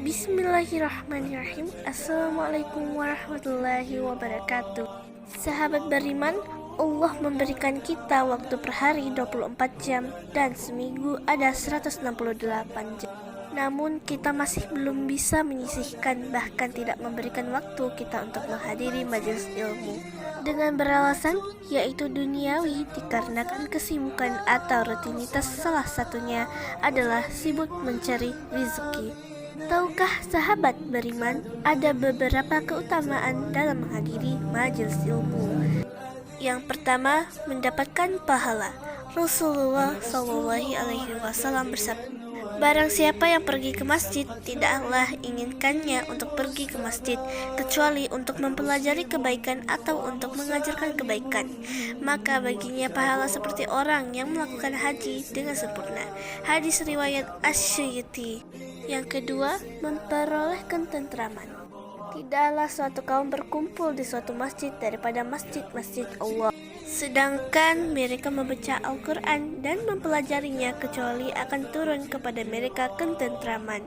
Bismillahirrahmanirrahim. Assalamualaikum warahmatullahi wabarakatuh. Sahabat beriman, Allah memberikan kita waktu per hari 24 jam dan seminggu ada 168 jam. Namun kita masih belum bisa menyisihkan, bahkan tidak memberikan waktu kita untuk menghadiri majelis ilmu dengan beralasan yaitu duniawi, dikarenakan kesibukan atau rutinitas, salah satunya adalah sibuk mencari rezeki. Tahukah sahabat beriman, ada beberapa keutamaan dalam menghadiri majelis ilmu. Yang pertama, mendapatkan pahala. Rasulullah SAW bersabda, barang siapa yang pergi ke masjid, tidaklah inginkannya untuk pergi ke masjid kecuali untuk mempelajari kebaikan atau untuk mengajarkan kebaikan, maka baginya pahala seperti orang yang melakukan haji dengan sempurna. Hadis riwayat Asy-Syafi'i. Yang kedua, memperoleh ketentraman. Tidaklah suatu kaum berkumpul di suatu masjid daripada masjid-masjid Allah, sedangkan mereka membaca Al-Quran dan mempelajarinya, kecuali akan turun kepada mereka ketentraman.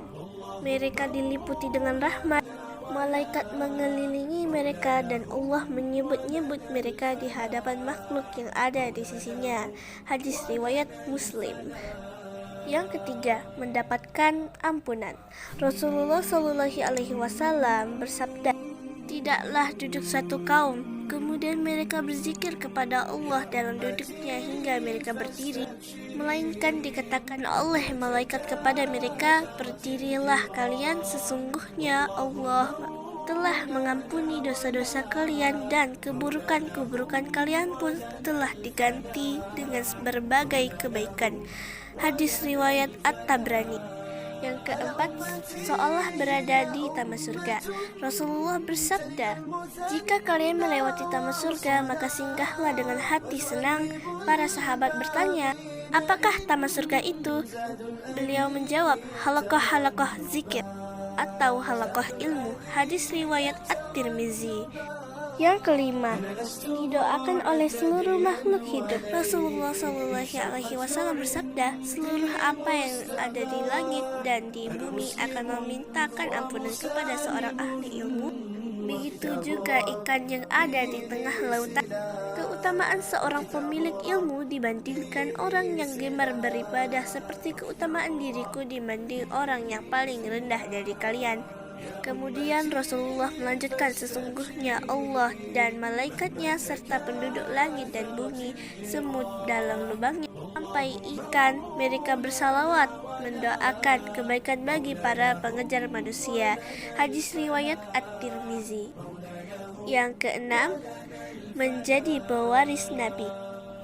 Mereka diliputi dengan rahmat, malaikat mengelilingi mereka, dan Allah menyebut-nyebut mereka di hadapan makhluk yang ada di sisinya. Hadis riwayat Muslim. Yang ketiga, mendapatkan ampunan. Rasulullah SAW bersabda, tidaklah duduk satu kaum, kemudian mereka berzikir kepada Allah dalam duduknya hingga mereka berdiri, melainkan dikatakan oleh malaikat kepada mereka, berdirilah kalian, sesungguhnya Allah telah mengampuni dosa-dosa kalian dan keburukan-keburukan kalian pun telah diganti dengan berbagai kebaikan. Hadis riwayat At-Tabrani. Yang keempat, seolah berada di taman surga. Rasulullah bersabda, jika kalian melewati taman surga, maka singgahlah dengan hati senang. Para sahabat bertanya, apakah taman surga itu? Beliau menjawab, halaqah-halaqah zikir atau halaqah ilmu. Hadis riwayat At-Tirmizi. Yang kelima, didoakan oleh seluruh makhluk hidup. Rasulullah SAW bersabda, seluruh apa yang ada di langit dan di bumi akan memintakan ampunan kepada seorang ahli ilmu. Begitu juga ikan yang ada di tengah lautan. Keutamaan seorang pemilik ilmu dibandingkan orang yang gemar beribadah seperti keutamaan diriku dibanding orang yang paling rendah dari kalian. Kemudian Rasulullah melanjutkan, sesungguhnya Allah dan malaikatnya serta penduduk langit dan bumi, semut dalam lubangnya, sampai ikan, mereka bersalawat mendoakan kebaikan bagi para pengejar manusia. Hadis riwayat At-Tirmizi. Yang keenam, menjadi pewaris Nabi.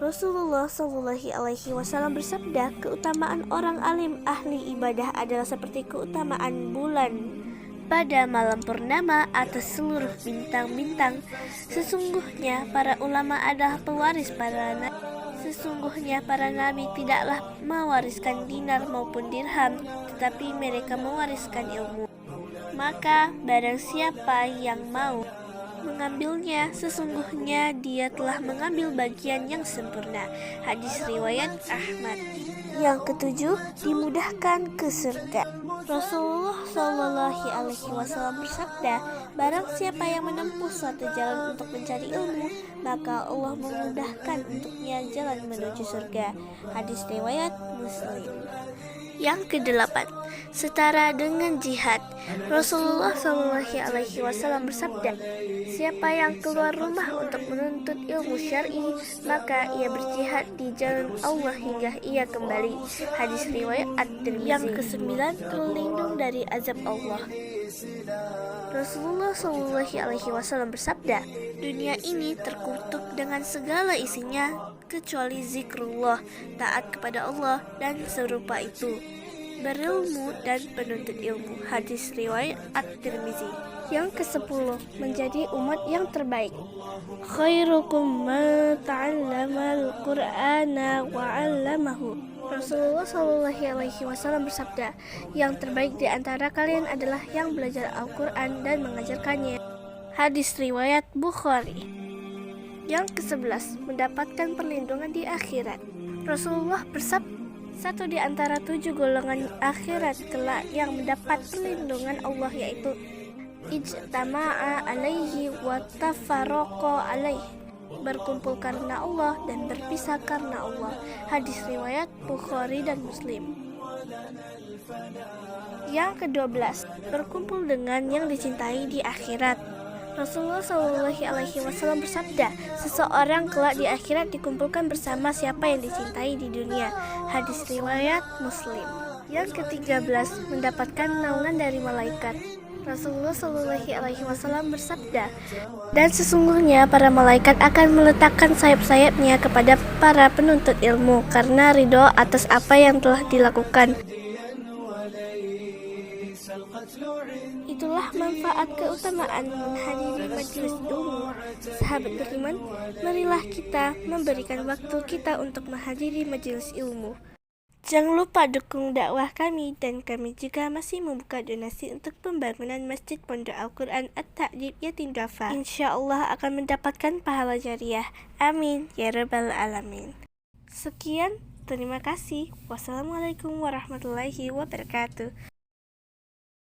Rasulullah SAW bersabda, keutamaan orang alim ahli ibadah adalah seperti keutamaan bulan pada malam purnama atas seluruh bintang-bintang. Sesungguhnya para ulama adalah pewaris para nabi. Sesungguhnya para nabi tidaklah mewariskan dinar maupun dirham, tetapi mereka mewariskan ilmu. Maka barang siapa yang mau mengambilnya, sesungguhnya dia telah mengambil bagian yang sempurna. Hadis riwayat Ahmad. Yang ketujuh, dimudahkan ke surga. Rasulullah SAW bersabda, barang siapa yang menempuh suatu jalan untuk mencari ilmu, maka Allah memudahkan untuknya jalan menuju surga. Hadis riwayat Muslim. Yang kedelapan, setara dengan jihad. Rasulullah SAW bersabda, siapa yang keluar rumah untuk menuntut ilmu syar'i, maka ia berjihad di jalan Allah hingga ia kembali. Hadis riwayat At-Tirmizi. Yang kesembilan, terlindung dari azab Allah. Rasulullah SAW bersabda, dunia ini terkutuk dengan segala isinya kecuali zikrullah, taat kepada Allah, dan serupa itu, berilmu dan penuntut ilmu. Hadis riwayat At-Tirmizi. Yang ke-10, menjadi umat yang terbaik. Khairukum man ta'allamal Qur'ana wa 'allamahu. Rasulullah SAW bersabda, yang terbaik di antara kalian adalah yang belajar Al-Quran dan mengajarkannya. Hadis riwayat Bukhari. Yang ke-11, mendapatkan perlindungan di akhirat. Rasulullah bersabda, satu di antara 7 golongan akhirat kelak yang mendapat perlindungan Allah yaitu ijtama'a alaihi wa tafarraqa alaihi, berkumpul karena Allah dan berpisah karena Allah. Hadis riwayat Bukhari dan Muslim. Yang ke-12, berkumpul dengan yang dicintai di akhirat. Rasulullah SAW bersabda, seseorang kelak di akhirat dikumpulkan bersama siapa yang dicintai di dunia. Hadis riwayat Muslim. Yang ke-13, mendapatkan naungan dari malaikat. Rasulullah SAW bersabda, dan sesungguhnya para malaikat akan meletakkan sayap-sayapnya kepada para penuntut ilmu karena ridho atas apa yang telah dilakukan. Itulah manfaat keutamaan menghadiri majelis ilmu. Sahabat beriman, marilah kita memberikan waktu kita untuk menghadiri majelis ilmu. Jangan lupa dukung dakwah kami, dan kami juga masih membuka donasi untuk pembangunan Masjid Pondok Al-Quran At-Ta'dib Yatim Duafa. Insya Allah akan mendapatkan pahala jariah. Amin ya rabbal alamin. Sekian, terima kasih. Wassalamualaikum warahmatullahi wabarakatuh.